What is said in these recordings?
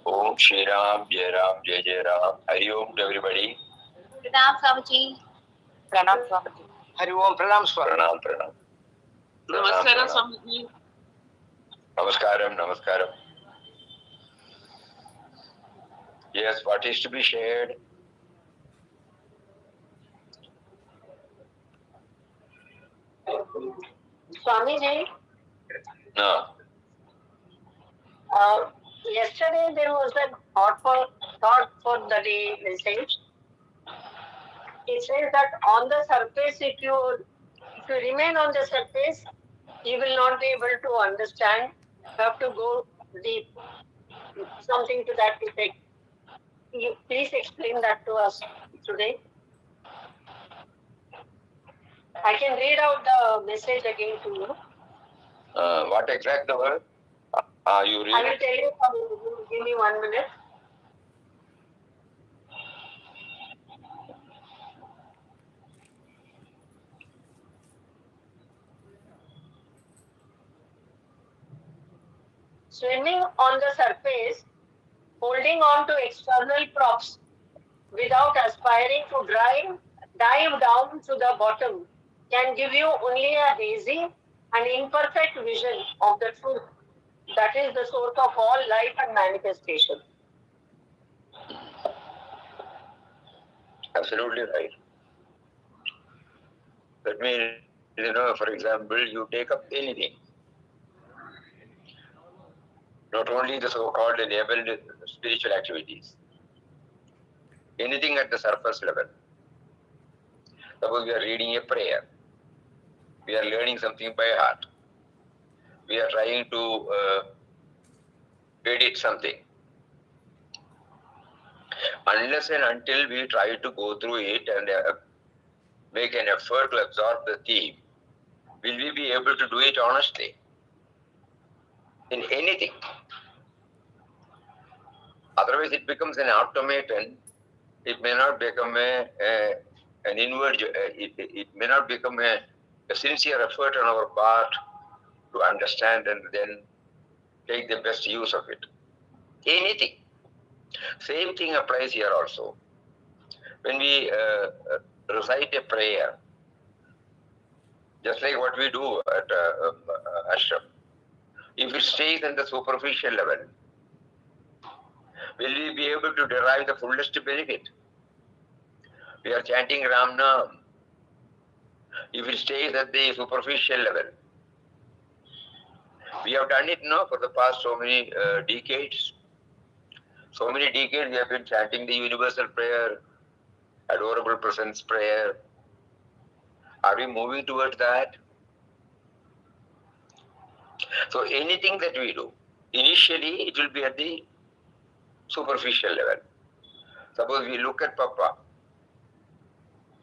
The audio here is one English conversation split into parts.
Om Shri Ram, Jai Ram. Hari Om to everybody. Pranam Swamiji. Pranam Swamiji. Hari Om, Pranam Swamiji. Pranam. Namaskaram Swamiji. Namaskaram. Yes, what is to be shared? Swamiji. No. Yesterday there was a thought for the day message. It says that on the surface, if you remain on the surface, you will not be able to understand. You have to go deep. Something to that effect. You please explain that to us today. I can read out the message again to you. What exact the word? You read? I will tell you. Give me 1 minute. Swimming on the surface, holding on to external props without aspiring to dive down to the bottom can give you only a hazy and imperfect vision of the truth that is the source of all life and manifestation. Absolutely right. That means, for example, you take up anything. Not only the so-called labeled spiritual activities. Anything at the surface level. Suppose we are reading a prayer. We are learning something by heart. We are trying to edit something. Unless and until we try to go through it and make an effort to absorb the theme, will we be able to do it honestly? In anything. Otherwise it becomes an automaton. It may not become an inward, it may not become a sincere effort on our part to understand and then take the best use of it. Anything. Same thing applies here also. When we recite a prayer, just like what we do at ashram, if it stays at the superficial level, will we be able to derive the fullest benefit? We are chanting Ram Nam. If it stays at the superficial level, we have done it now for the past so many decades. So many decades we have been chanting the universal prayer, adorable presence prayer. Are we moving towards that? So anything that we do, initially it will be at the superficial level. Suppose we look at Papa.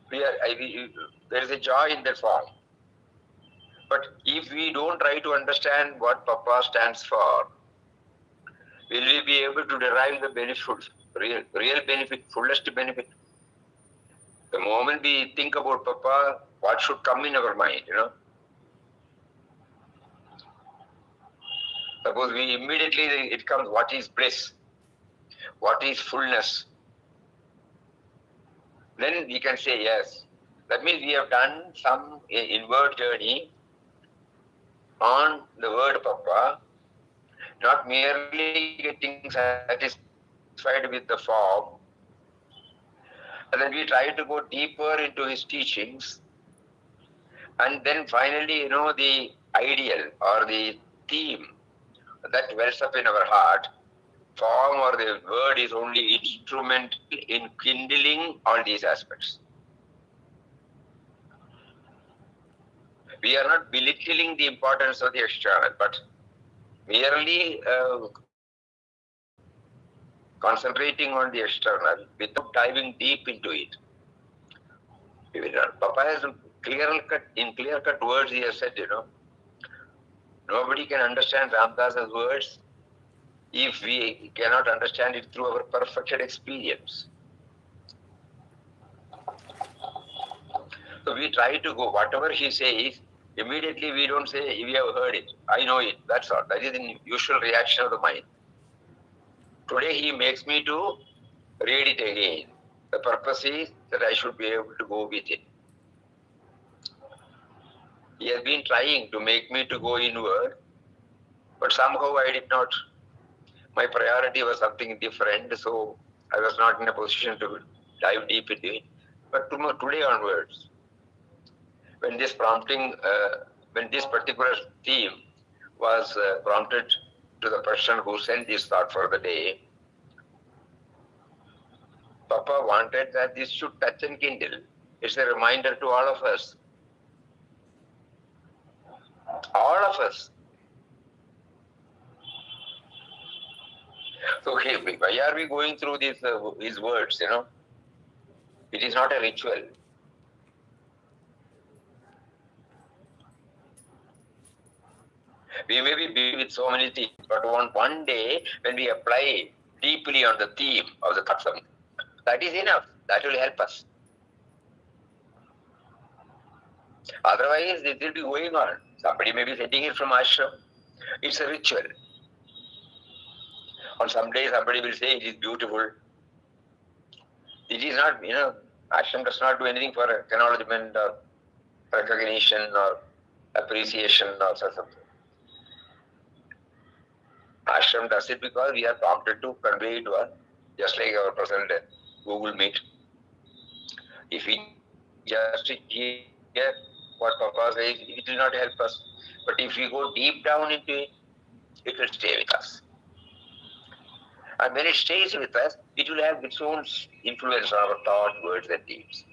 There is a joy in that form. But if we don't try to understand what Papa stands for, will we be able to derive the benefit, real benefit, fullest benefit? The moment we think about Papa, what should come in our mind, Suppose we immediately, it comes, what is bliss? What is fullness? Then we can say yes. That means we have done some inward journey on the word Papa, not merely getting satisfied with the form, and then we try to go deeper into his teachings, and then finally, the ideal or the theme that wells up in our heart, form or the word is only instrument in kindling all these aspects. We are not belittling the importance of the external, but merely concentrating on the external without diving deep into it. Papa has in clear-cut words he has said, nobody can understand Ramdas's words if we cannot understand it through our perfected experience. So we try to go, whatever he says, Immediately we don't say, we have heard it, I know it, that's all. That is the usual reaction of the mind. Today he makes me to read it again. The purpose is that I should be able to go with it. He has been trying to make me to go inward, but somehow I did not. My priority was something different, so I was not in a position to dive deep into it. But today onwards, when this prompting, when this particular theme was prompted to the person who sent this thought for the day, Papa wanted that this should touch and kindle. It's a reminder to all of us. All of us. So why are we going through these words, It is not a ritual. We may be busy with so many things, but one day when we apply deeply on the theme of the Satsang, that is enough. That will help us. Otherwise, it will be going on. Somebody may be sending it from ashram. It's a ritual. On some day, somebody will say it is beautiful. It is not, ashram does not do anything for acknowledgement or recognition or appreciation or something. Ashram does it because we are prompted to convey it to us, just like our present Google Meet. If we just hear what Papa says, it will not help us. But if we go deep down into it, it will stay with us. And when it stays with us, it will have its own influence on our thought, words, and deeds.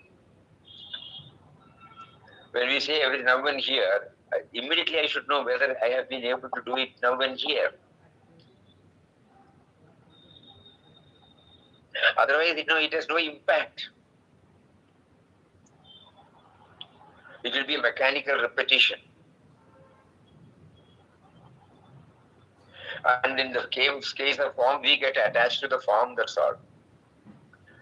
When we say every now and here, immediately I should know whether I have been able to do it now and here. Otherwise, it has no impact. It will be a mechanical repetition. And in the case of form, we get attached to the form, that's all.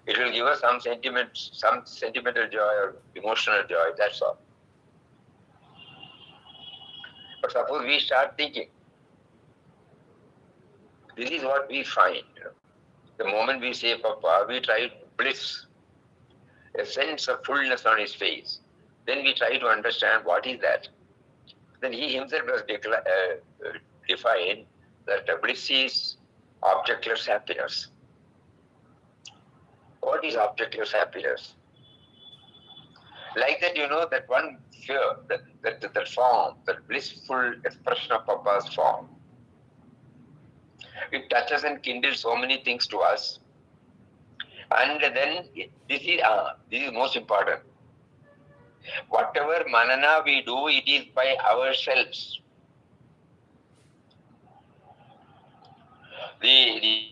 It will give us some sentimental joy or emotional joy, that's all. But suppose we start thinking, this is what we find. The moment we say Papa, we try bliss, a sense of fullness on his face. Then we try to understand what is that. Then he himself has defined that bliss is objectless happiness. What is objectless happiness? Like that, that one fear, that form, that blissful expression of Papa's form. It touches and kindles so many things to us. And then, this is most important. Whatever manana we do, it is by ourselves. The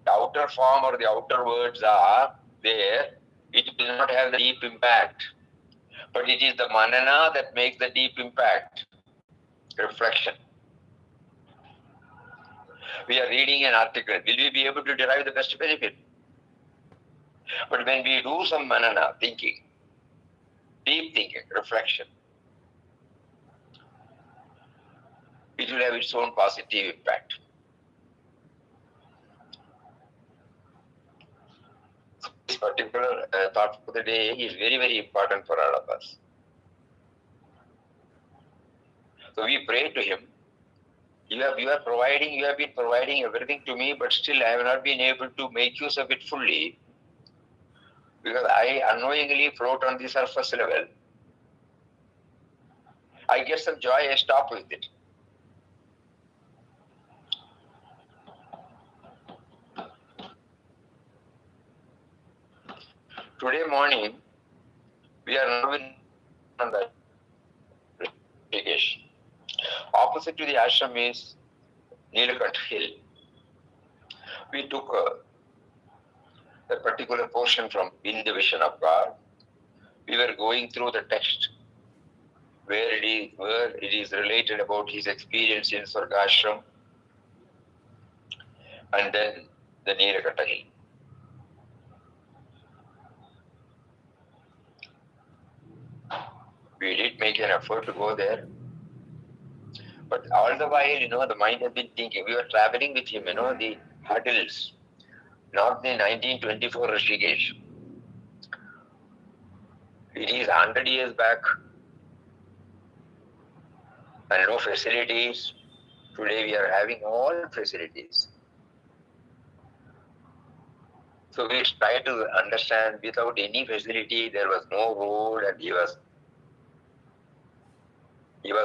outer form or the outer words are there, it will not have the deep impact. But it is the manana that makes the deep impact, reflection. We are reading an article, will we be able to derive the best benefit? But when we do some manana, thinking, deep thinking, reflection, it will have its own positive impact. This particular thought for the day is very, very important for all of us. So we pray to him. You have been providing everything to me, but still I have not been able to make use of it fully because I unknowingly float on the surface level. I get some joy, I stop with it. Today morning, we are now on the Rishikesh. Opposite to the ashram is Nilakant Hill. We took a particular portion from In the Vision of God. We were going through the text where it is related about his experience in Sargashram and then the Nilakanta Hill. We did make an effort to go there. But all the while, the mind has been thinking. We were traveling with him, the hurdles, not the 1924 Rishikesh. It is 100 years back and no facilities. Today we are having all facilities. So we try to understand without any facility, there was no road and he was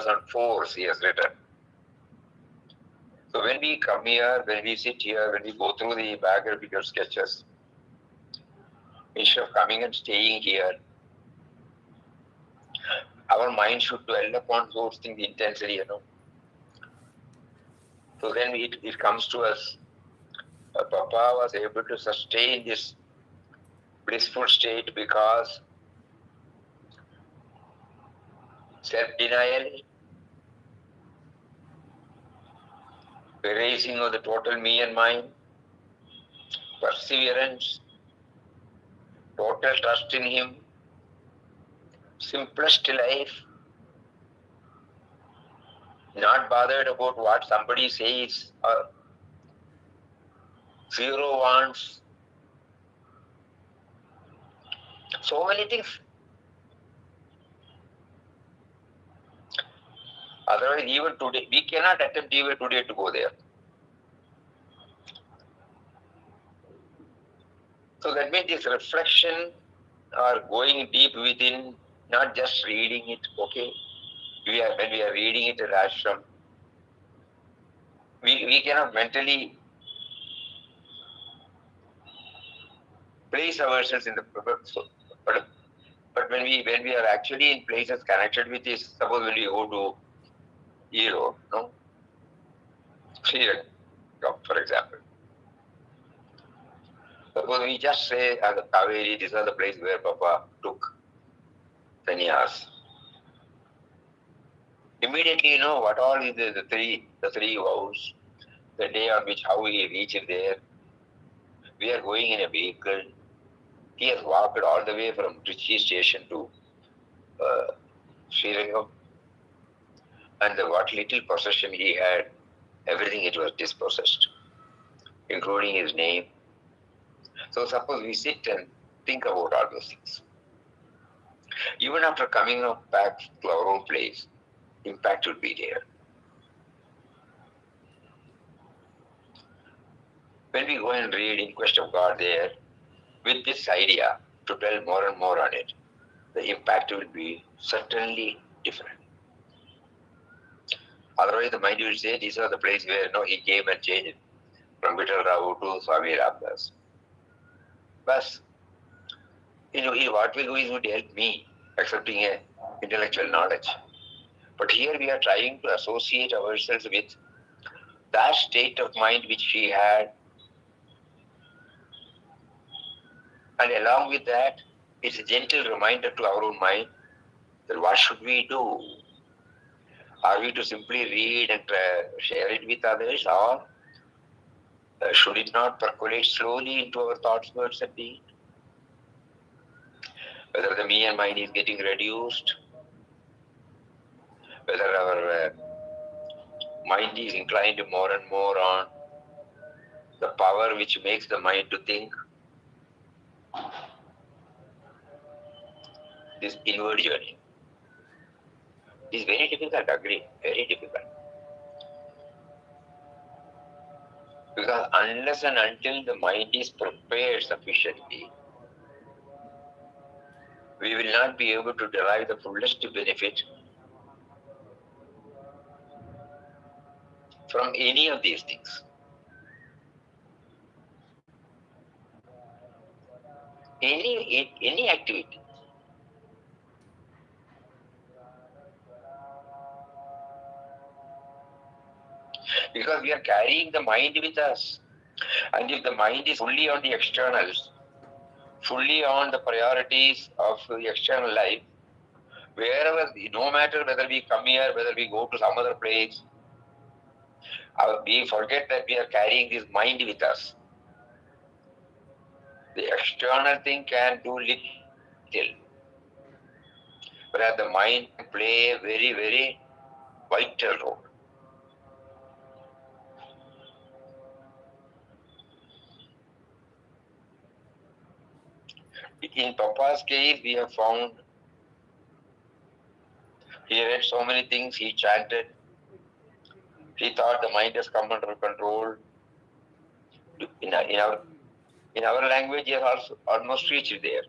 on force, he has written. So when we come here, when we sit here, when we go through the biographical sketches, instead of coming and staying here, our mind should dwell upon those things intensely, So then it comes to us. Papa was able to sustain this blissful state because self-denial, erasing of the total me and mine, perseverance, total trust in him, simplest life, not bothered about what somebody says, or zero wants, so many things. Otherwise, even today, we cannot attempt even today to go there. So that means this reflection or going deep within, not just reading it, okay? When we are reading it in ashram, we cannot mentally place ourselves in the but when we are actually in places connected with this, suppose when we go to Europe, Sri Lanka, for example. Suppose we just say Kaveri, these are the place where Papa took sannyas. Immediately, what all is the three vows, the day on which how we reach there. We are going in a vehicle. He has walked all the way from Trichy station to Sri Lanka. And what little possession he had, everything it was dispossessed, including his name. So suppose we sit and think about all those things. Even after coming back to our own place, impact will be there. When we go and read In Quest of God there, with this idea to dwell more and more on it, the impact will be certainly different. Otherwise, the mind will say, these are the places where he came and changed from Vittal Rao to Swami Ramdas. But, what will do is would help me accepting a intellectual knowledge. But here we are trying to associate ourselves with that state of mind which he had. And along with that, it's a gentle reminder to our own mind that what should we do? Are we to simply read and share it with others, or should it not percolate slowly into our thoughts, words, and deeds? Whether the me and mine is getting reduced, whether our mind is inclined more and more on the power which makes the mind to think, this inward journey is very difficult, agree, very difficult. Because unless and until the mind is prepared sufficiently, we will not be able to derive the fullest benefit from any of these things. Any activity. Because we are carrying the mind with us. And if the mind is fully on the externals, fully on the priorities of the external life, wherever, no matter whether we come here, whether we go to some other place, we forget that we are carrying this mind with us. The external thing can do little. whereas the mind play a very, very vital role. In Papa's case, we have found he read so many things, he chanted, he thought the mind has come under control. In our language, he has also almost reached there.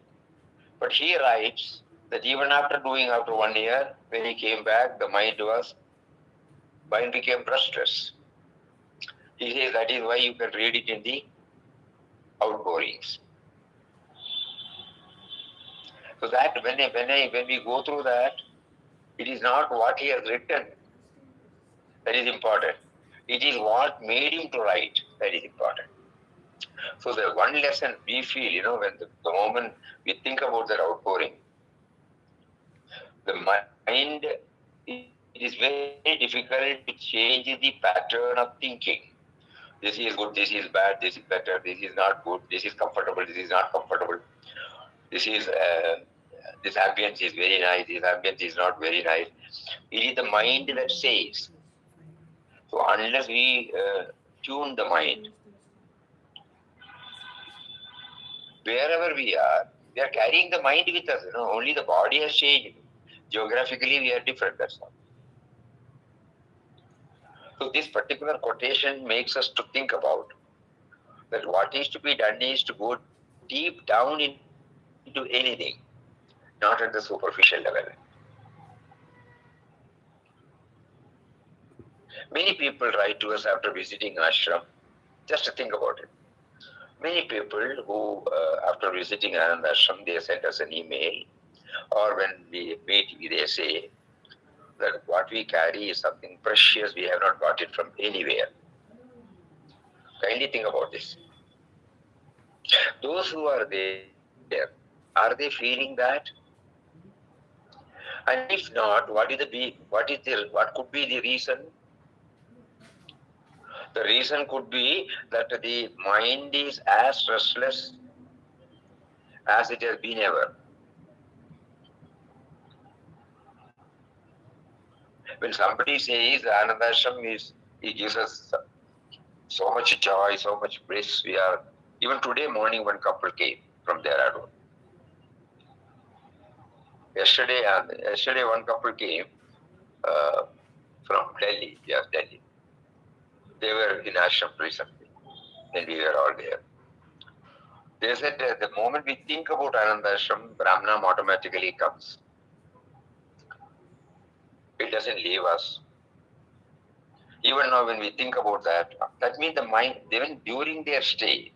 But he writes that even after 1 year, when he came back, the mind became restless. He says that is why you can read it in the outgoings. So that when we go through that, it is not what he has written that is important. It is what made him to write that is important. So the one lesson we feel, when the moment we think about that outpouring, the mind, it is very difficult to change the pattern of thinking. This is good, this is bad, this is better, this is not good, this is comfortable, this is not comfortable. This ambience is very nice, this ambience is not very nice. It is the mind that says. So unless we tune the mind, wherever we are carrying the mind with us. Only the body has changed. Geographically, we are different, that's all. So this particular quotation makes us to think about that what is to be done is to go deep down into anything, not at the superficial level. Many people write to us after visiting ashram. Just to think about it. Many people who, after visiting Anand ashram, they send us an email, or when we meet, they say that what we carry is something precious, we have not got it from anywhere. Kindly think about this. Those who are there, are they feeling that? And if not, what could be the reason? The reason could be that the mind is as restless as it has been ever. When somebody says Anandashram it gives us so much joy, so much bliss. Even today morning, one couple came from Dehradun. Yesterday one couple came from Delhi. Yes, Delhi. They were in ashram recently, and we were all there. They said the moment we think about Anandashram, Brahmanam automatically comes. It doesn't leave us. Even now, when we think about that means the mind, even during their stay,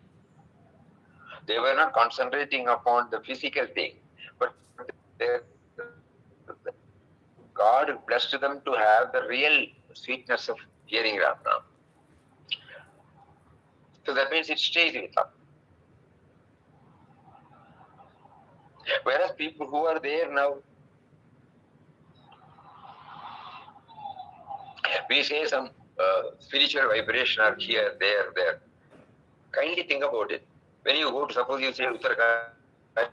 they were not concentrating upon the physical thing, but God blessed them to have the real sweetness of hearing Ramnam. So that means it stays with them. Whereas people who are there now, we say some spiritual vibration are here, there. Kindly think about it. When you go to, suppose you say Uttarakhand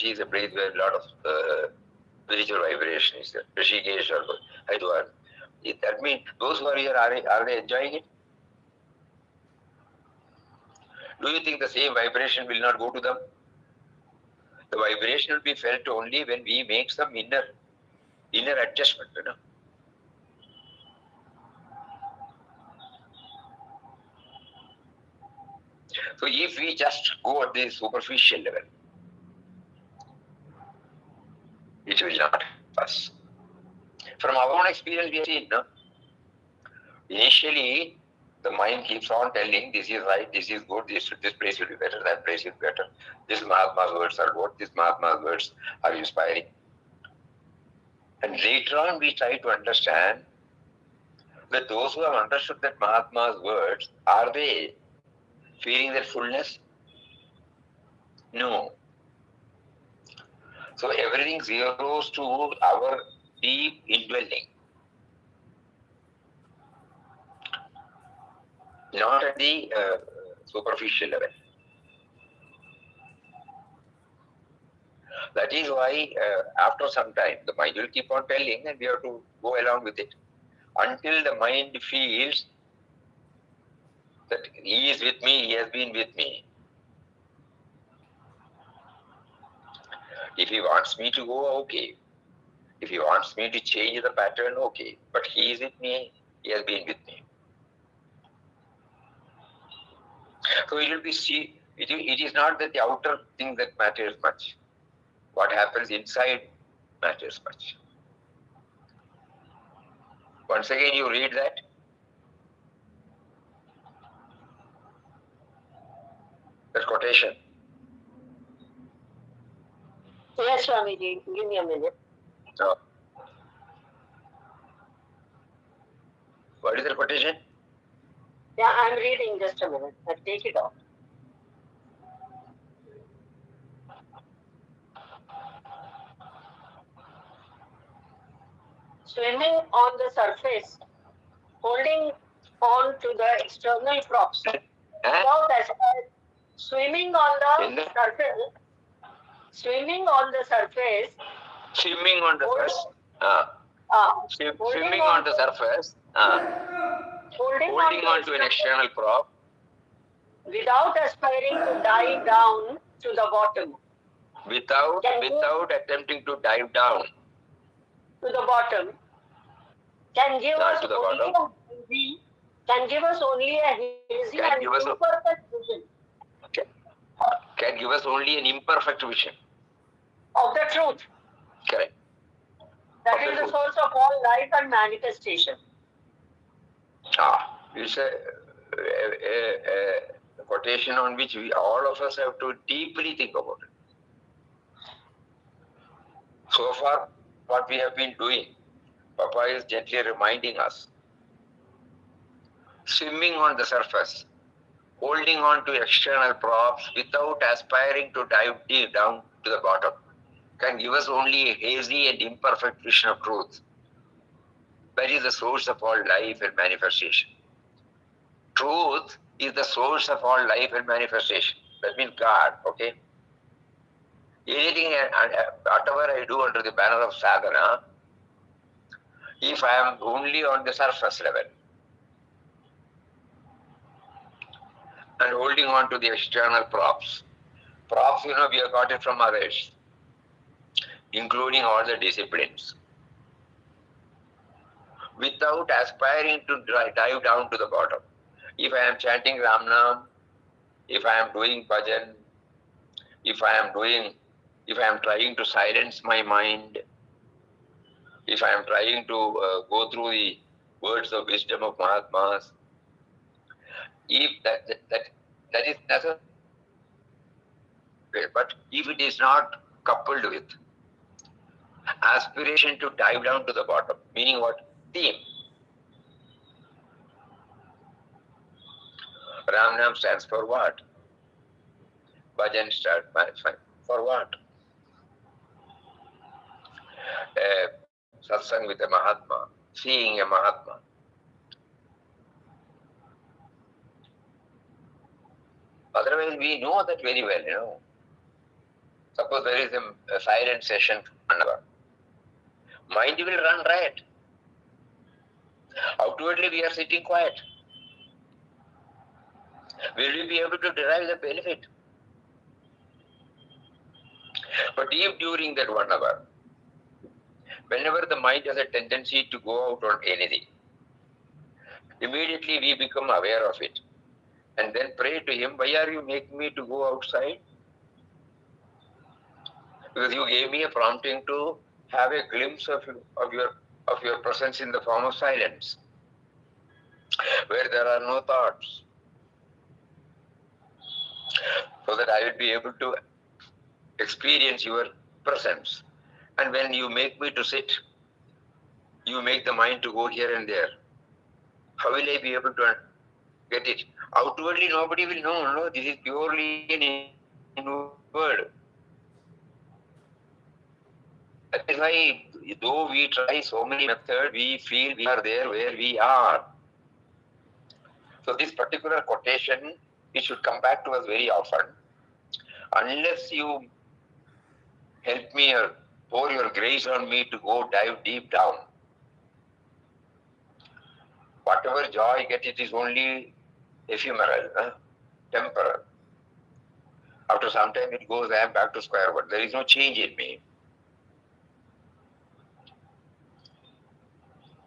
is a place where a lot of spiritual vibration is there. Rishikesh or Haridwar. That means those who are here, are they enjoying it? Do you think the same vibration will not go to them? The vibration will be felt only when we make some inner adjustment. So if we just go at the superficial level, it will not help us. From our own experience, we have seen, initially, the mind keeps on telling, this is right, this is good, this place will be better, that place is better. This Mahatma's words are good, this Mahatma's words are inspiring. And later on, we try to understand that those who have understood that Mahatma's words, are they feeling their fullness? No. So everything zeroes to our deep indwelling, not at the superficial level. That is why after some time the mind will keep on telling and we have to go along with it until the mind feels that he is with me, he has been with me. If he wants me to go, okay. If he wants me to change the pattern, okay. But he is with me, he has been with me. So it will be it is not that the outer thing that matters much. What happens inside matters much. Once again you read that. That quotation. Yes, Swamiji, give me a minute. No. What is the quotation? Yeah, I'm reading, just a minute. I'll take it off. Swimming on the surface, holding on to the external props. Without swimming on the surface. Swimming on the surface. Swimming on the surface. Swimming on the surface. Holding on to an external prop. Without aspiring to dive down to the bottom. Without attempting to dive down to the bottom, can give us only a hazy and imperfect vision. Can give us only an imperfect vision of the truth. Correct. That is the source of all life and manifestation. It's a quotation on which all of us have to deeply think about it. So far, what we have been doing, Papa is gently reminding us. Swimming on the surface, holding on to external props without aspiring to dive deep down to the bottom, can give us only a hazy and imperfect vision of truth. That is the source of all life and manifestation. Truth is the source of all life and manifestation. That means God, okay? Anything, whatever I do under the banner of sadhana, if I am only on the surface level and holding on to the external props, we have got it from others, including all the disciplines, without aspiring to dive down to the bottom. If I am chanting Ram Nam, if I am doing bhajan, if I am trying to silence my mind, if I am trying to go through the words of wisdom of Mahatmas, if that is necessary, but if it is not coupled with aspiration to dive down to the bottom, meaning what? Theme. Ram Nam stands for what? Bhajan stands for what? Satsang with a Mahatma, seeing a Mahatma. Otherwise, we know that very well, Suppose there is a silent session for 1 hour. Mind will run riot. Outwardly, we are sitting quiet. Will we be able to derive the benefit? But if during that 1 hour, whenever the mind has a tendency to go out on anything, immediately we become aware of it and then pray to him, why are you making me to go outside? Because you gave me a prompting to have a glimpse of your presence in the form of silence, where there are no thoughts, so that I will be able to experience your presence. And when you make me to sit, you make the mind to go here and there. How will I be able to get it? Outwardly, nobody will know. No, this is purely an inward. That is why, though we try so many methods, we feel we are there where we are. So this particular quotation, it should come back to us very often. Unless you help me or pour your grace on me to go dive deep down. Whatever joy I get, it is only ephemeral, temporal. After some time it goes, I am back to square one. There is no change in me.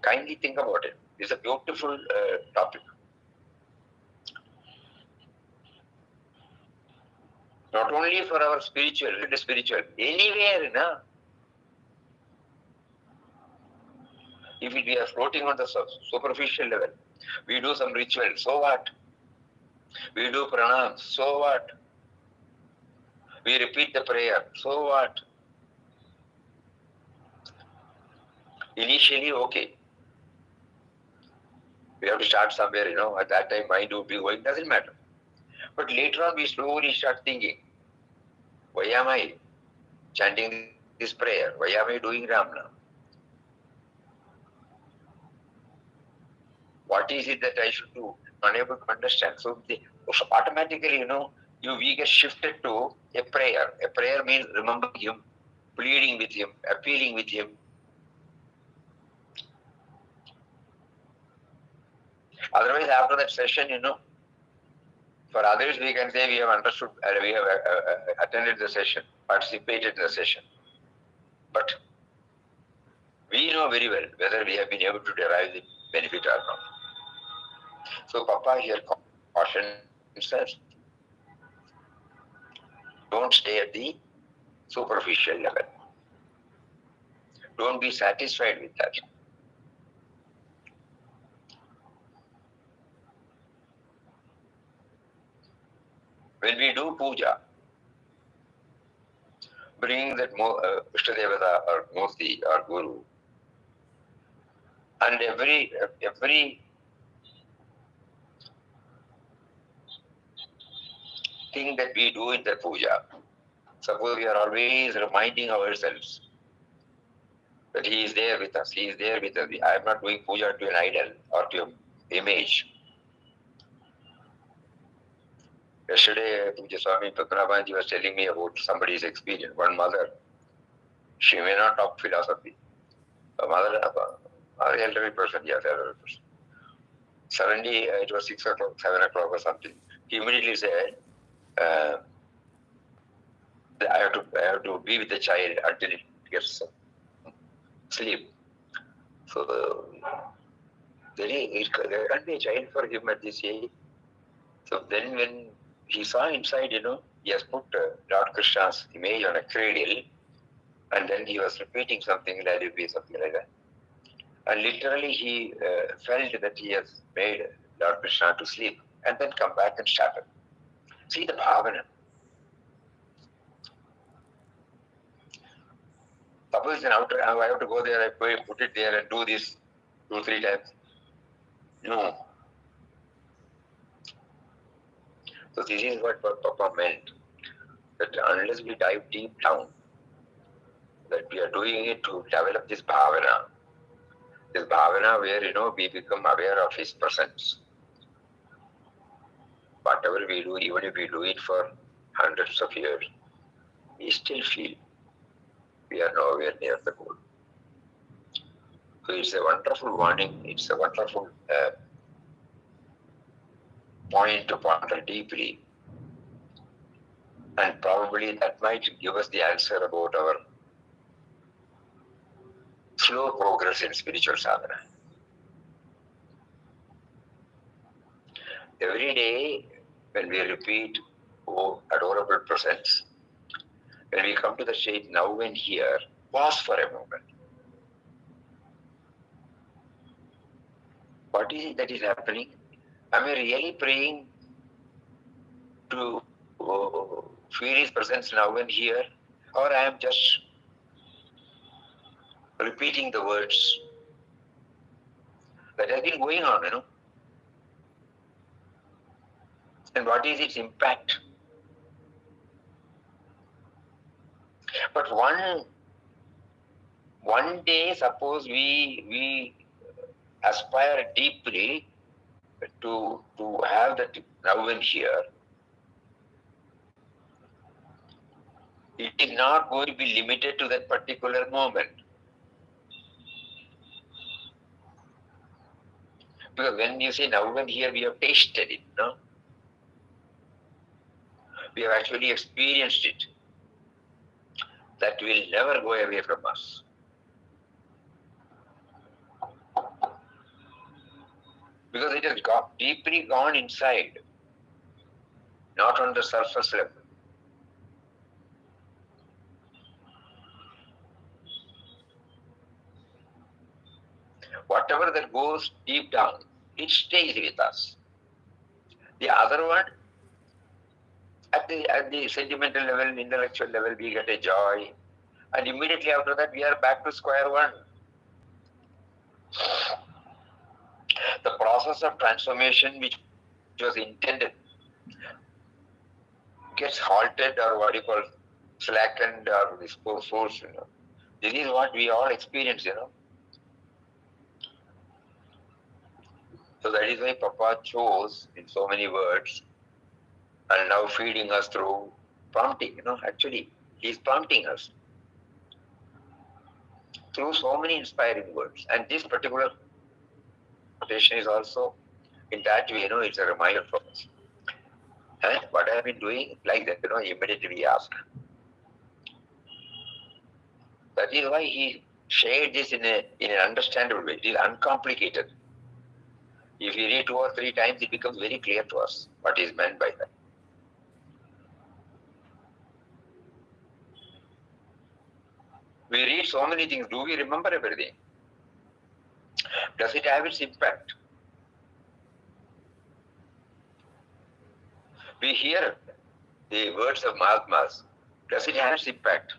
Kindly think about it. It's a beautiful topic. Not only for our spiritual, anywhere, if we are floating on the superficial level, we do some ritual, so what? We do pranam, so what? We repeat the prayer, so what? Initially, okay. We have to start somewhere, at that time mind would be going, doesn't matter. But later on we slowly start thinking, why am I chanting this prayer? Why am I doing Ramna? What is it that I should do? Unable to understand. So automatically, we get shifted to a prayer. A prayer means remembering him, pleading with him, appealing with him. Otherwise, after that session, for others we can say we have understood, we have attended the session, participated in the session. But we know very well whether we have been able to derive the benefit or not. So Papa here cautions us, don't stay at the superficial level. Don't be satisfied with that. When we do puja, bring that Ishtadevata or Murti or Guru, and every thing that we do in the puja, suppose we are always reminding ourselves that he is there with us, he is there with us. I am not doing puja to an idol or to an image. Yesterday, Puja Swami Padmanabhanji was telling me about somebody's experience. One mother, she may not talk philosophy. A mother, an elderly person, yes, elderly person. Suddenly, it was 6 o'clock, 7 o'clock or something. He immediately said, I have to be with the child until it gets sleep. So there can't be a child for him at this age. So then when he saw inside, he has put Lord Krishna's image on a cradle, and then he was repeating something, something like that. And literally he felt that he has made Lord Krishna to sleep, and then come back and shattered. See the bhavana. Suppose an outer, I have to go there, I put it there and do this 2-3 times. No. So this is what Papa meant, that unless we dive deep down, that we are doing it to develop this bhavana where, we become aware of his presence. Whatever we do, even if we do it for hundreds of years, we still feel we are nowhere near the goal. So it's a wonderful warning, it's a wonderful point to ponder deeply. And probably that might give us the answer about our slow progress in spiritual sadhana. Every day, when we repeat, oh, adorable presence, when we come to the state now and here, pause for a moment. What is it that is happening? Am I really praying to feel his presence now and here? Or I am just repeating the words that have been going on, And what is its impact? But one day, suppose we aspire deeply to have that now and here, It is not going to be limited to that particular moment. Because when you say now and here, we have tasted it, no? We have actually experienced it. That will never go away from us. Because it has deeply gone inside, not on the surface level. Whatever that goes deep down, it stays with us. The other one, at the sentimental level, intellectual level, we get a joy. And immediately after that, we are back to square one. The process of transformation which was intended gets halted, or what you call slackened, or forced. This is what we all experience, So that is why Papa chose in so many words and now feeding us through prompting, actually he is prompting us through so many inspiring words. And this particular quotation is also in that way, it's a reminder for us. And what I have been doing like that, immediately we ask. That is why he shared this in an understandable way. It is uncomplicated. If you read 2 or 3 times, it becomes very clear to us what is meant by that. We read so many things. Do we remember everything? Does it have its impact? We hear the words of Mahatmas. Does it have its impact?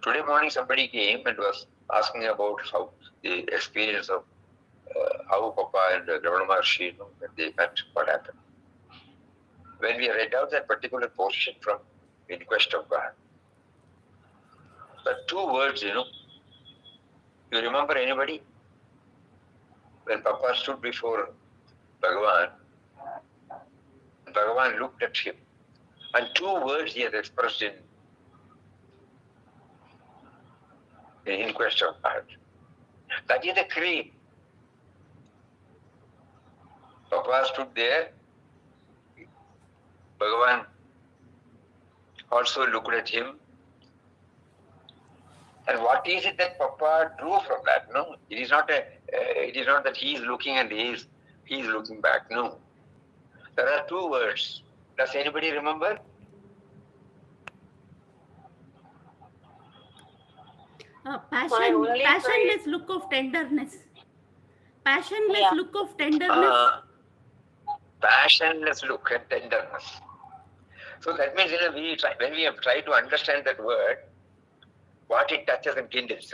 Today morning somebody came and was asking about how the experience of how Papa and Ramana Maharshi, when they met, what happened. When we read out that particular portion from In Quest of God, the 2 words, you remember anybody? When Papa stood before Bhagavan, Bhagavan looked at him, and 2 words he has expressed in Quest of God. That is the creed. Papa stood there, Bhagavan also looked at him. And what is it that Papa drew from that? No, it is not that he is looking and he is looking back. No, there are 2 words. Does anybody remember? Passionless look of tenderness. Passionless look of tenderness. Passionless look and tenderness. So that means, when we have tried to understand that word, what it touches and kindles,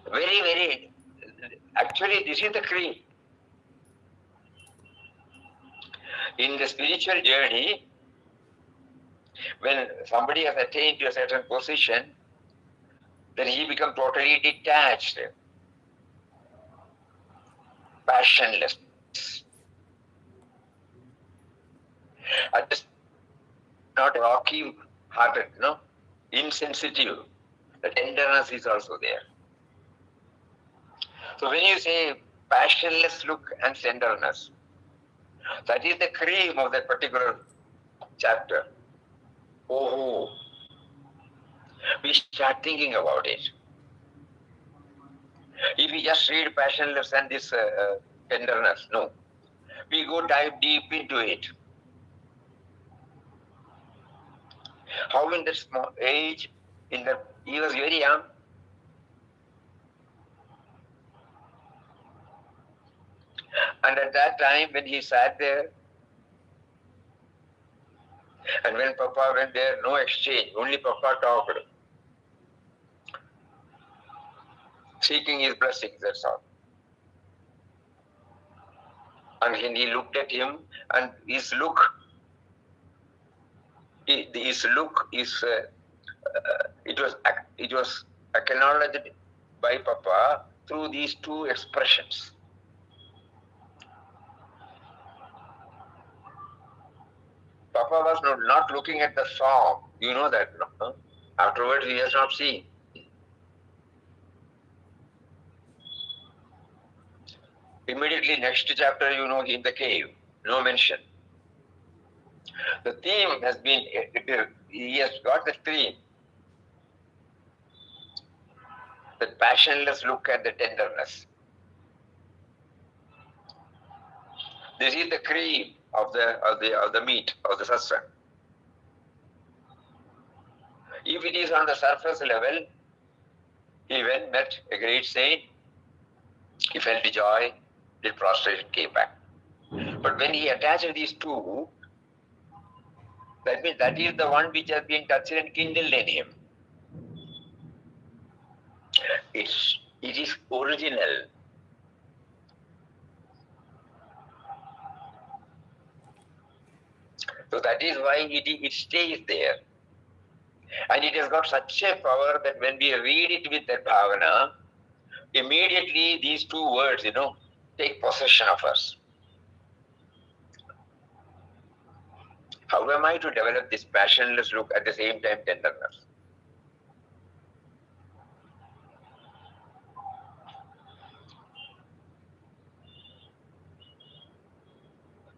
Very, very, actually this is the creed. In the spiritual journey, when somebody has attained to a certain position, then he becomes totally detached, passionless. And just not rocky hearted, insensitive. The tenderness is also there. So when you say passionless look and tenderness, that is the cream of that particular chapter. Oh, we start thinking about it. If we just read passionless and this tenderness, no. We go dive deep into it. How in that small age, he was very young. And at that time when he sat there, and when Papa went there, no exchange, only Papa talked, seeking his blessings, that's all. And he looked at him, and his look is, it was acknowledged by Papa through these 2 expressions. Papa was not looking at the form. You know that, no? Afterwards, he has not seen. Immediately next chapter, in the cave, no mention. The theme has been, he has got the theme. The passionless look at the tenderness. This is the cream of the meat of the satsang. If it is on the surface level, he went, met a great saint, he felt joy, the prostration came back. But when he attached these two, that means that is the one which has been touched and kindled in him. It is original. So that is why it stays there. And it has got such a power that when we read it with that bhavana, immediately these two words, take possession of us. How am I to develop this passionless look at the same time tenderness?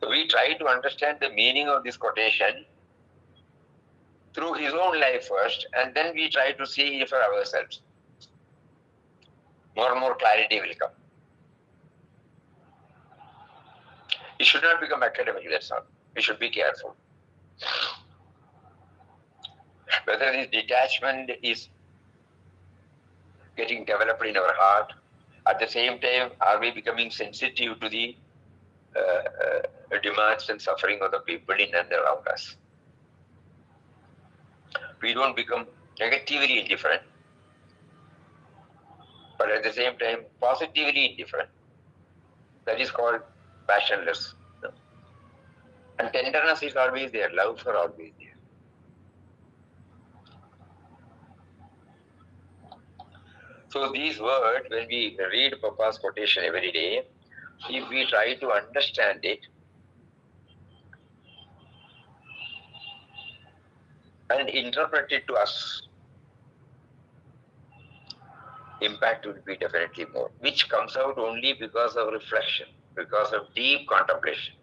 So we try to understand the meaning of this quotation through his own life first, and then we try to see it for ourselves. More and more clarity will come. It should not become academic, that's all. We should be careful. Whether this detachment is getting developed in our heart, at the same time, are we becoming sensitive to the demands and suffering of the people in and around us? We don't become negatively indifferent, but at the same time, positively indifferent. That is called passionless. And tenderness is always there, love is always there. So these words, when we read Papa's quotation every day, if we try to understand it and interpret it to us, impact will be definitely more, which comes out only because of reflection, because of deep contemplation.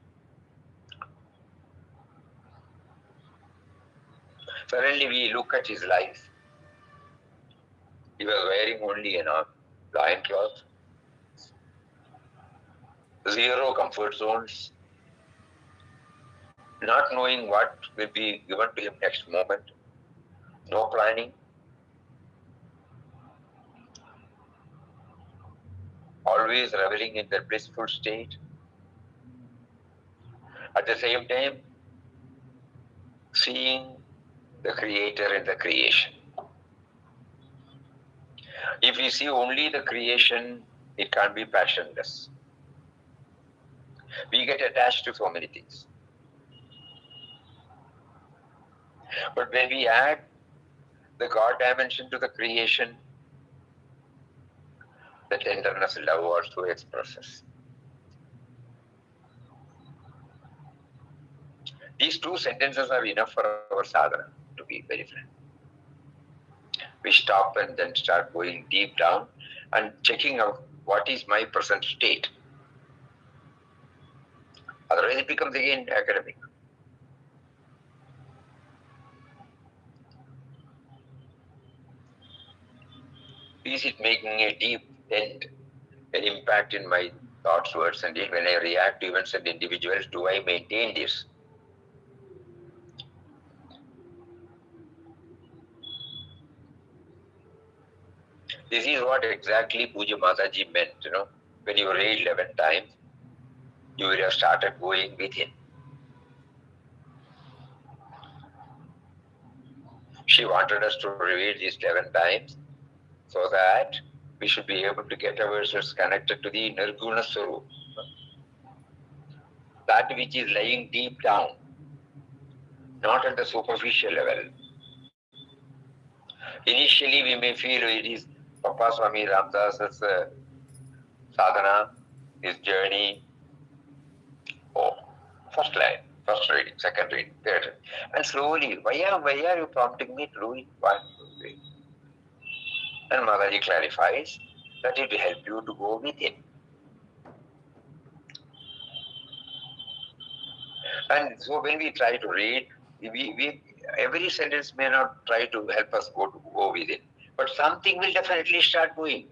Suddenly we look at his life. He was wearing only loin cloth, zero comfort zones, not knowing what will be given to him next moment, no planning, always reveling in that blissful state. At the same time, seeing the Creator in the creation. If we see only the creation, it can't be passionless. We get attached to so many things. But when we add the God dimension to the creation, the tenderness, love also expresses. These two sentences are enough for our sadhana, to be very frank. We stop and then start going deep down and checking out what is my present state. Otherwise it becomes again academic. Is it making a deep dent, an impact in my thoughts, words, and deeds? When I react to events and individuals, do I maintain this? This is what exactly Puja Mataji meant, When you read 11 times, you will have started going within. She wanted us to read these 11 times so that we should be able to get ourselves connected to the Nirguna Swarup. That which is lying deep down, not at the superficial level. Initially we may feel it is Papa Swami Ramdas's sadhana, his journey. Oh, first line, First reading, second reading, third reading. And slowly, why are you prompting me to do it? Why? And Mataji clarifies that it will help you to go within. And so when we try to read, every sentence may not try to help us go within, but something will definitely start going.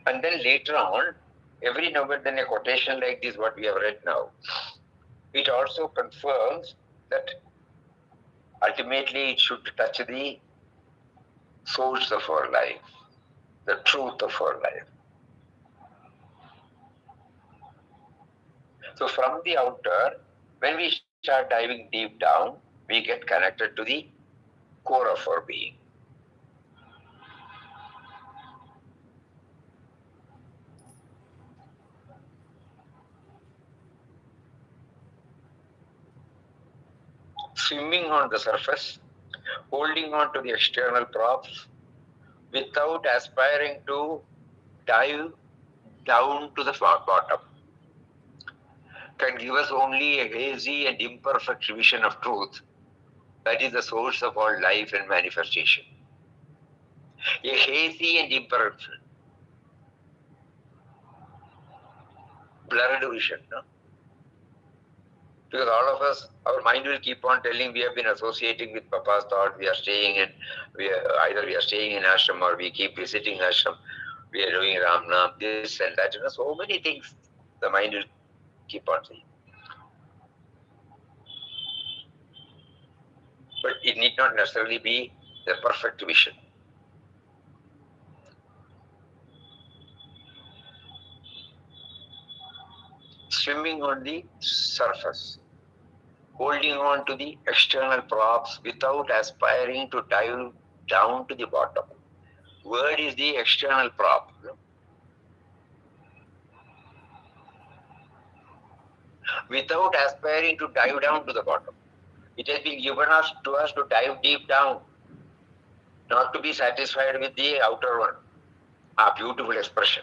And then later on, every now and then a quotation like this, what we have read now, it also confirms that ultimately it should touch the source of our life, the truth of our life. So from the outer, when we start diving deep down, we get connected to the core of our being. Swimming on the surface, holding on to the external props, without aspiring to dive down to the bottom, can give us only a hazy and imperfect vision of truth that is the source of all life and manifestation. A hazy and imperfect, blurred vision, no? Because all of us, our mind will keep on telling we have been associating with Papa's thought, we are staying in, either we are staying in ashram or we keep visiting ashram, we are doing Ram Nam, this and that, so many things the mind will keep on saying. But it need not necessarily be the perfect vision. Swimming on the surface, holding on to the external props without aspiring to dive down to the bottom. Word is the external prop. Without aspiring to dive down to the bottom. It has been given to us to dive deep down, not to be satisfied with the outer one. A beautiful expression.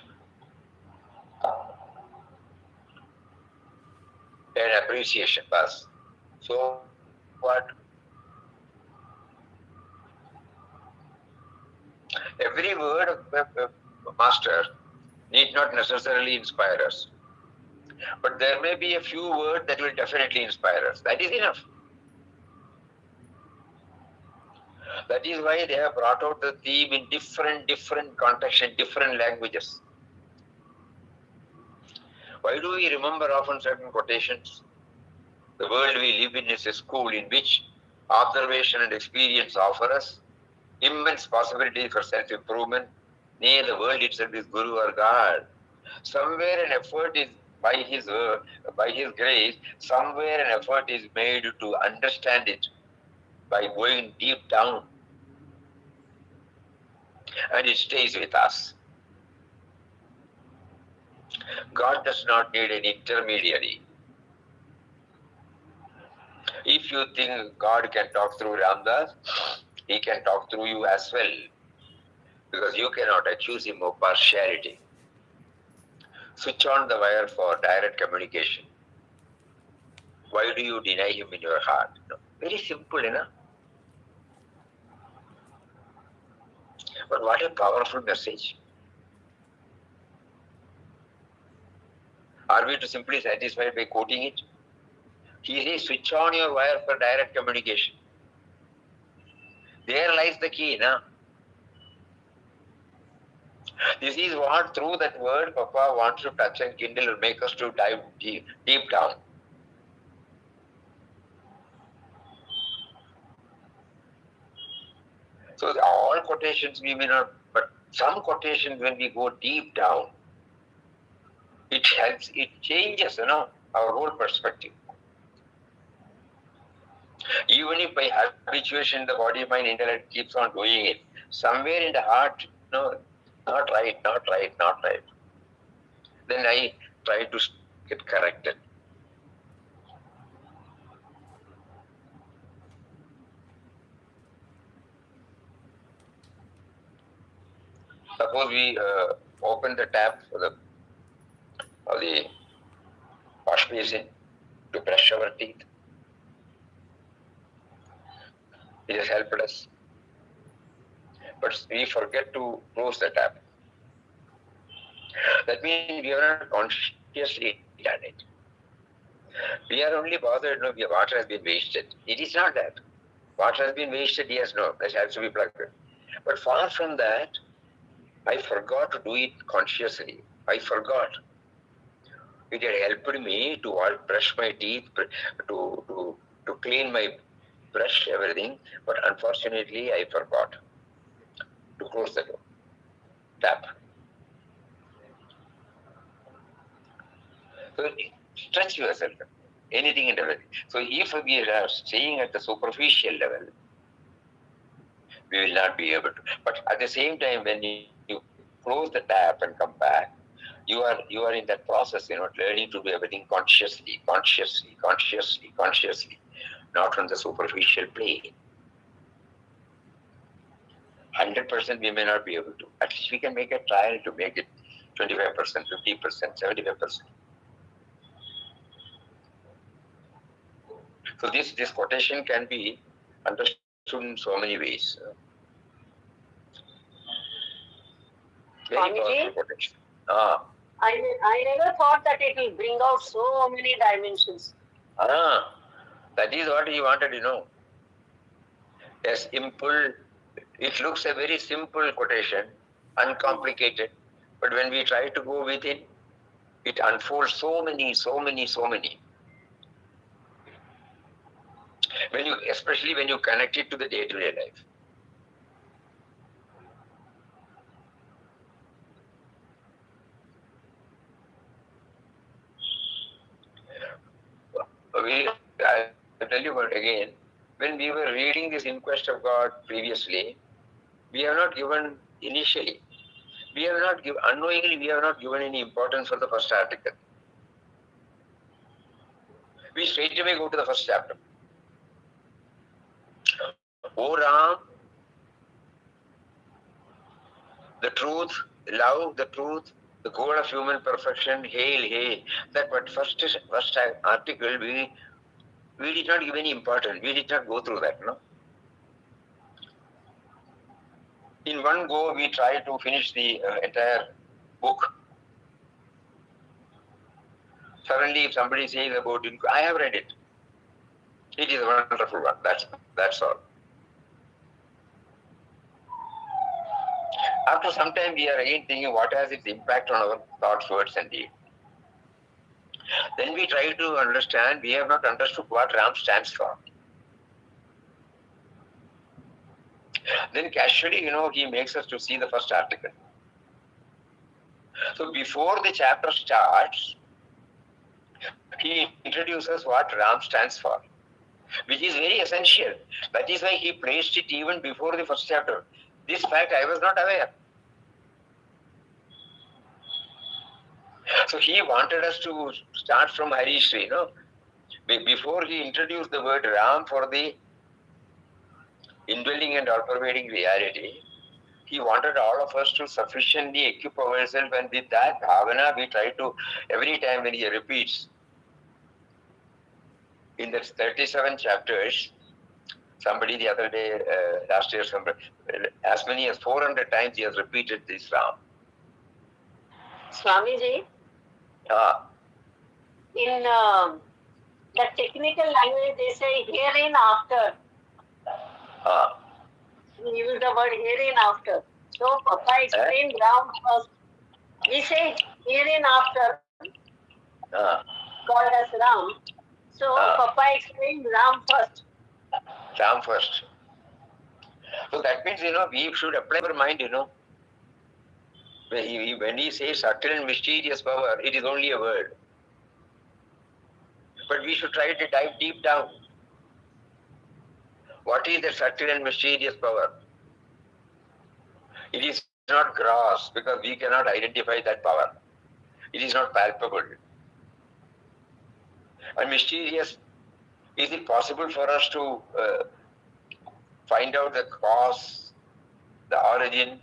An appreciation, pass. So what? Every word of master need not necessarily inspire us. But there may be a few words that will definitely inspire us. That is enough. That is why they have brought out the theme in different contexts and different languages. Why do we remember often certain quotations? The world we live in is a school in which observation and experience offer us immense possibilities for self-improvement. Nay, the world itself is Guru or God. Somewhere an effort is by His grace, somewhere an effort is made to understand it by going deep down. And it stays with us. God does not need an intermediary. If you think God can talk through Ramdas, He can talk through you as well. Because you cannot accuse Him of partiality. Switch on the wire for direct communication. Why do you deny Him in your heart? No. Very simple, enough. But what a powerful message. Are we to simply satisfy by quoting it? He says, switch on your wire for direct communication. There lies the key, na? This is what, through that word, Papa wants to touch and kindle and make us to dive deep down. So all quotations we may not, but some quotations when we go deep down, it helps, it changes, our whole perspective. Even if by habituation the body, mind, intellect keeps on doing it, somewhere in the heart, no, not right. Then I try to get corrected. Suppose we open the tap for the or the wash basin to brush our teeth. It has helped us. But we forget to close the tap. That means we have not consciously done it. We are only bothered, no, water has been wasted. It is not that. Water has been wasted, yes, no, that has to be plugged in. But far from that, I forgot to do it consciously. I forgot. It had helped me to brush my teeth, to clean my brush, everything. But unfortunately, I forgot to close the door, tap. So stretch yourself, anything and everything. So if we are staying at the superficial level, we will not be able to. But at the same time, when you close the tap and come back, you are in that process, learning to do everything consciously, not from the superficial plane. 100% we may not be able to. At least we can make a trial to make it 25%, 50%, 75%. So this quotation can be understood in so many ways. Very powerful quotation. I never thought that it will bring out so many dimensions. That is what he wanted to know. A simple, it looks a very simple quotation, uncomplicated, but when we try to go within, it unfolds so many. Especially when you connect it to the day-to-day life. I'll tell you about again. When we were reading this Inquest of God previously, we have not given initially. Unknowingly, we have not given any importance for the first article. We straight away go to the first chapter. O Ram, the truth, love, the truth, the goal of human perfection, hail. That but first article we did not give any importance. We did not go through that, no? In one go, we tried to finish the entire book. Suddenly, if somebody says about it, I have read it. It is a wonderful one. That's all. After some time, we are again thinking what has its impact on our thoughts, words, and deeds. Then we try to understand. We have not understood what Ram stands for. Then casually, he makes us to see the first article. So before the chapter starts, he introduces what Ram stands for, which is very essential. That is why he placed it even before the first chapter. This fact I was not aware. So he wanted us to start from Hari Shri, before he introduced the word Ram for the indwelling and all-pervading reality. He wanted all of us to sufficiently equip ourselves, and with that bhavana, we try to, every time when he repeats, in the 37 chapters, somebody the other day, last year, as many as 400 times he has repeated this Ram. Swamiji, in the technical language, they say hereinafter. Use the word hereinafter. So Papa explained Ram first. We say hereinafter, called as Ram. So Papa explained Ram first. Ram first. So that means, we should apply our mind, When he says subtle and mysterious power, it is only a word. But we should try to dive deep down. What is the subtle and mysterious power? It is not gross because we cannot identify that power. It is not palpable. And mysterious, is it possible for us to find out the cause, the origin?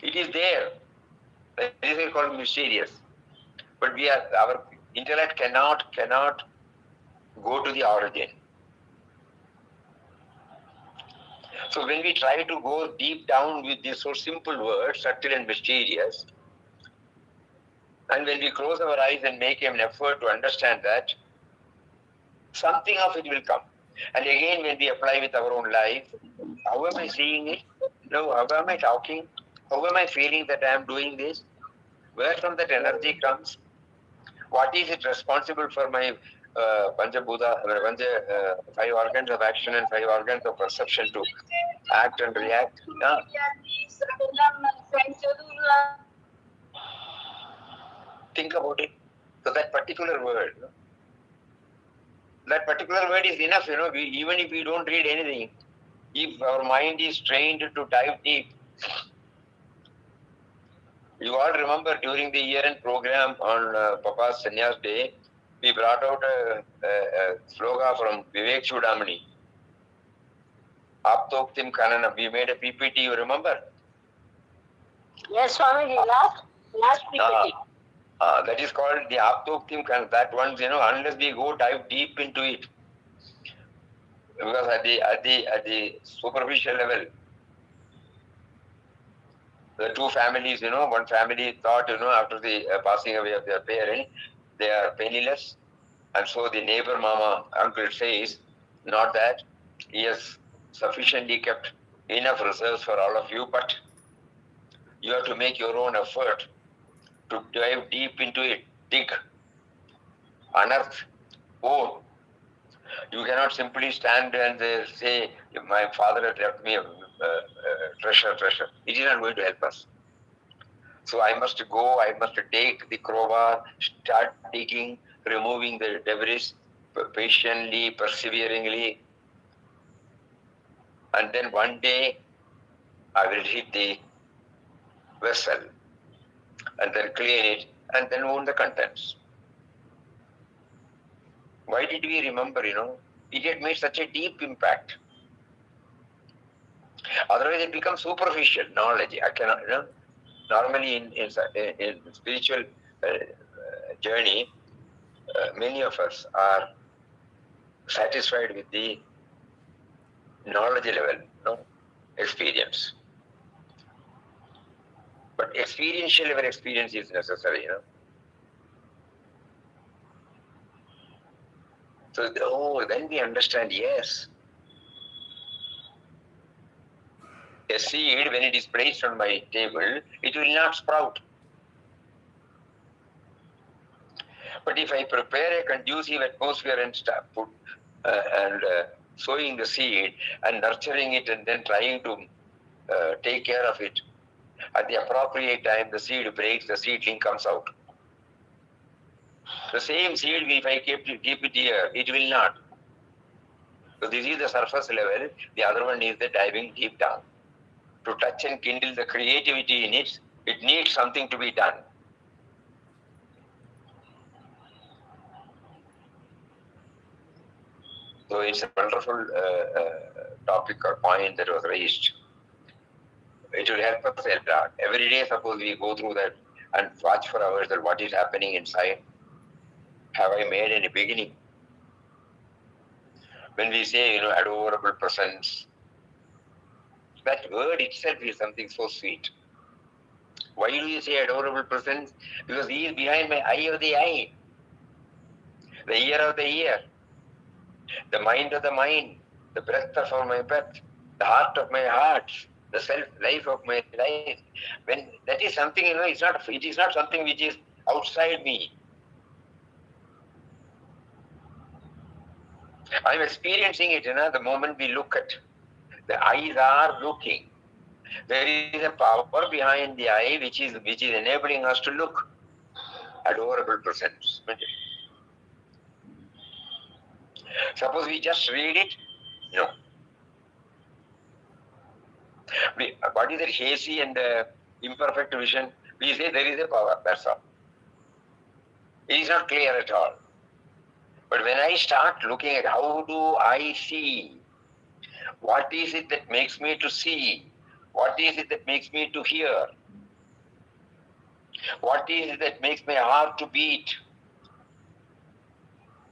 It is there. That is called mysterious. But our intellect cannot go to the origin. So when we try to go deep down with these so simple words, subtle and mysterious, and when we close our eyes and make an effort to understand that, something of it will come. And again, when we apply with our own life, how am I seeing it? No, how am I talking? How am I feeling that I am doing this? Where from that energy comes? What is it responsible for my Panchabhuta, five organs of action and five organs of perception to act and react? Yeah. Think about it. So that particular word is enough, even if we don't read anything, if our mind is trained to dive deep. You all remember during the year-end program on Papa's Sannyas Day, we brought out a sloga from Vivek Chudamani. Aptoktim Kanana. We made a PPT, you remember? Yes, Swamiji, last PPT. That is called the Aptoktim Kanana. That one, unless we go dive deep into it, because at the superficial level, the two families, one family thought, after the passing away of their parent, they are penniless, and so the neighbor mama, uncle says, not that he has sufficiently kept enough reserves for all of you, but you have to make your own effort to dive deep into it, dig, unearth, own. You cannot simply stand and say, my father had left me a treasure. It is not going to help us. So I must take the crowbar, start digging, removing the debris, patiently, perseveringly. And then one day, I will hit the vessel and then clean it and then own the contents. Why did we remember, It had made such a deep impact. Otherwise, it becomes superficial knowledge. I cannot, Normally in spiritual journey, many of us are satisfied with the knowledge level, experience. But experiential level experience is necessary, So then we understand, yes. A seed, when it is placed on my table, it will not sprout. But if I prepare a conducive atmosphere and sowing the seed and nurturing it and then trying to take care of it, at the appropriate time the seed breaks, the seedling comes out. The same seed, if I keep it here, it will not. So this is the surface level, the other one is the diving deep down. To touch and kindle the creativity in it, it needs something to be done. So it's a wonderful topic or point that was raised. It will help us a lot. Every day, suppose we go through that and watch for hours that what is happening inside. Have I made any beginning? When we say, adorable presence, that word itself is something so sweet. Why do you say adorable presence? Because he is behind my eye of the eye, the ear of the ear, the mind of the mind, the breath of my breath, the heart of my heart, the self-life of my life. When that is something, it is not something which is outside me. I'm experiencing it, the moment we look at. The eyes are looking. There is a power behind the eye which is enabling us to look. Adorable presence. Suppose we just read it, no. What is that hazy and imperfect vision? We say there is a power, that's all. It is not clear at all. But when I start looking at how do I see, what is it that makes me to see, what is it that makes me to hear, What is it that makes my heart to beat?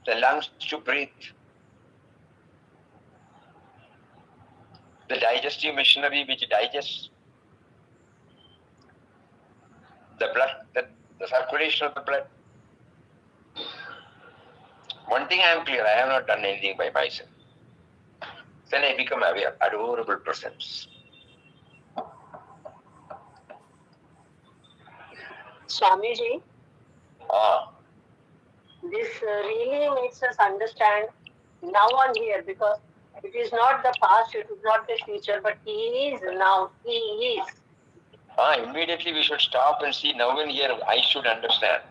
The lungs to breathe. The digestive machinery which digests the blood, the circulation of the blood. One thing I am clear, I have not done anything by myself. Then I become aware, adorable presence. Swamiji, Ah, this really makes us understand now and here, because it is not the past, it is not the future, but He is now. He is. Immediately we should stop and see now and here. I should understand.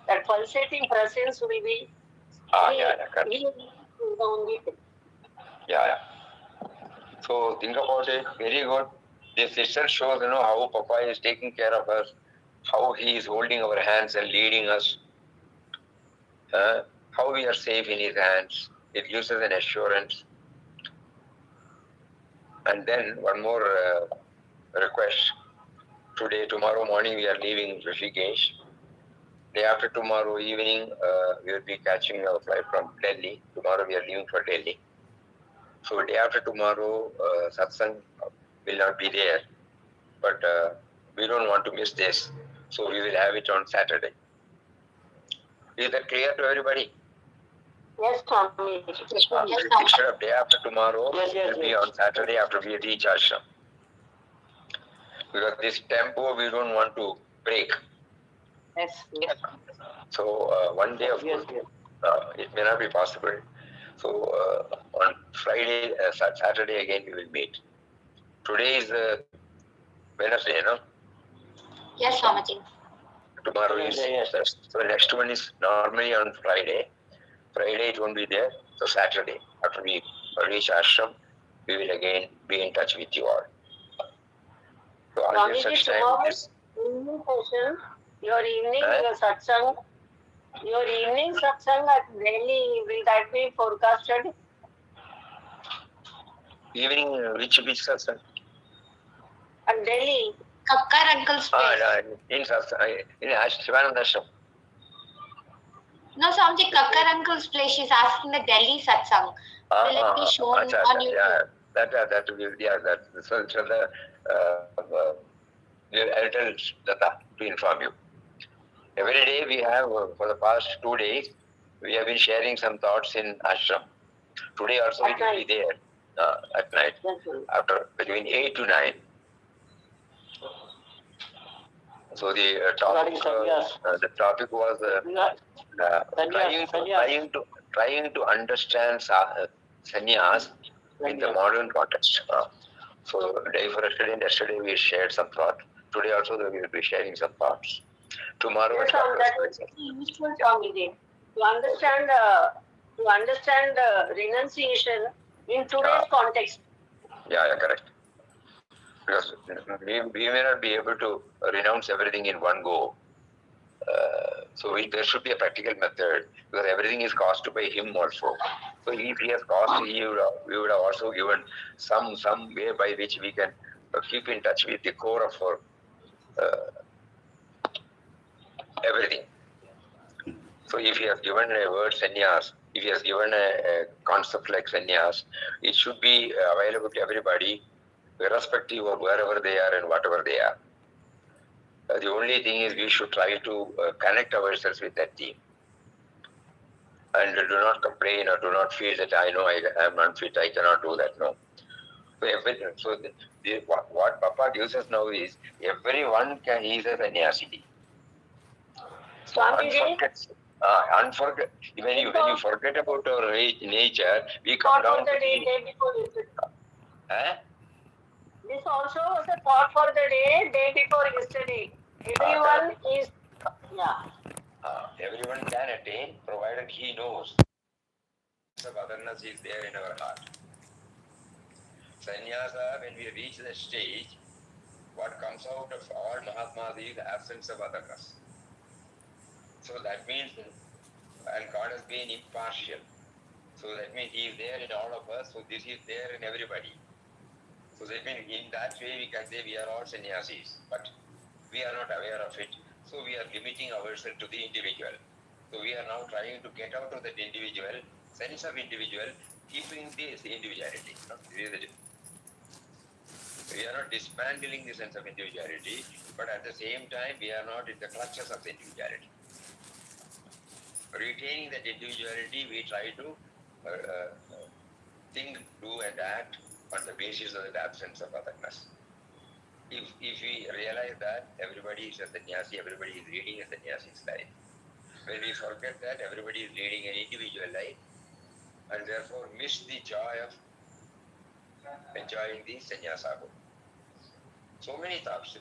That pulsating presence will be. Correct. He is the only thing. Yeah. So think about it. Very good. This itself shows, how Papa is taking care of us, how he is holding our hands and leading us, how we are safe in his hands. It gives us an assurance. And then one more request. Tomorrow morning we are leaving Rishikesh. Day after tomorrow evening we will be catching our flight from Delhi. Tomorrow we are leaving for Delhi. So day after tomorrow Satsang will not be there. But we don't want to miss this. So we will have it on Saturday. Is that clear to everybody? Yes, Swami. Instead of day after tomorrow, it will be on Saturday after we reach ashram. Because this tempo we don't want to break. Yes. So one day, of course, it may not be possible. So on Friday, Saturday again we will meet. Today is Wednesday, no? Yes, Swamiji. Tomorrow is so next one is normally on Friday. Friday it won't be there. So Saturday after we reach ashram, we will again be in touch with you all. So until such time, Evening session, your evening, your satsang, your evening satsang at Delhi, will that be forecasted? Evening, which satsang? At Delhi. Kakkar uncle's place. In satsang, in Shivananda Ashram. No, Swamiji, Kakkar uncle's place. She's asking the Delhi satsang. Will it be shown on YouTube? Yeah, that will be, so I'll tell Data to inform you. Every day we have, for the past 2 days, we have been sharing some thoughts in ashram. Today also it will be there at night, after between 8 to 9. So the topic was trying to understand sannyas in the modern context. So day for yesterday we shared some thought. Today also we will be sharing some thoughts. Tomorrow that is useful, Swamiji, to understand renunciation in today's context. Yeah, correct. Because we may not be able to renounce everything in one go. So there should be a practical method, because everything is caused by him also. So if he has caused, we would have also given some way by which we can keep in touch with the core of our everything. So if he has given a word sannyas, if he has given a concept like sannyas, it should be available to everybody, irrespective of wherever they are and whatever they are. The only thing is we should try to connect ourselves with that team. And do not complain or do not feel that I am unfit, I cannot do that. No. So what Papa gives us now is everyone is a sannyasi. When you forget about our nature, we come down to This also was a thought for the day before yesterday. Everyone is, everyone can attain, provided he knows the otherness is there in our heart. Sannyasa, when we reach the stage, what comes out of all Mahatmas is absence of otherness. So that means, and God has been impartial. So that means He is there in all of us, so this is there in everybody. So that means in that way we can say we are all sannyasis, but we are not aware of it. So we are limiting ourselves to the individual. So we are now trying to get out of that individual, sense of individual, keeping this individuality. This is the difference. We are not dismantling the sense of individuality, but at the same time, we are not in the clutches of the individuality. Retaining that individuality, we try to think, do, and act on the basis of the absence of otherness. If we realize that everybody is a sannyasi, everybody is leading a sannyasi's life, when we forget that everybody is leading an individual life, and therefore miss the joy of enjoying the sannyasa. So many thoughts,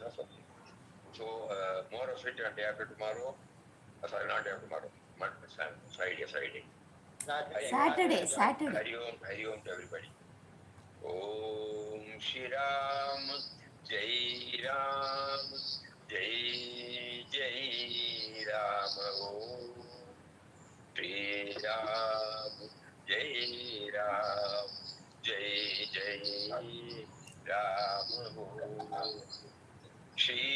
So more of it on day after tomorrow. Sorry, not day after tomorrow. Friday. Saturday. Hari Om to everybody. Om Shri Ram, Jai Ram, Jai Jai Ram. Om Shri Ram, Jai Ram, Jai Jai Ram. Om Shri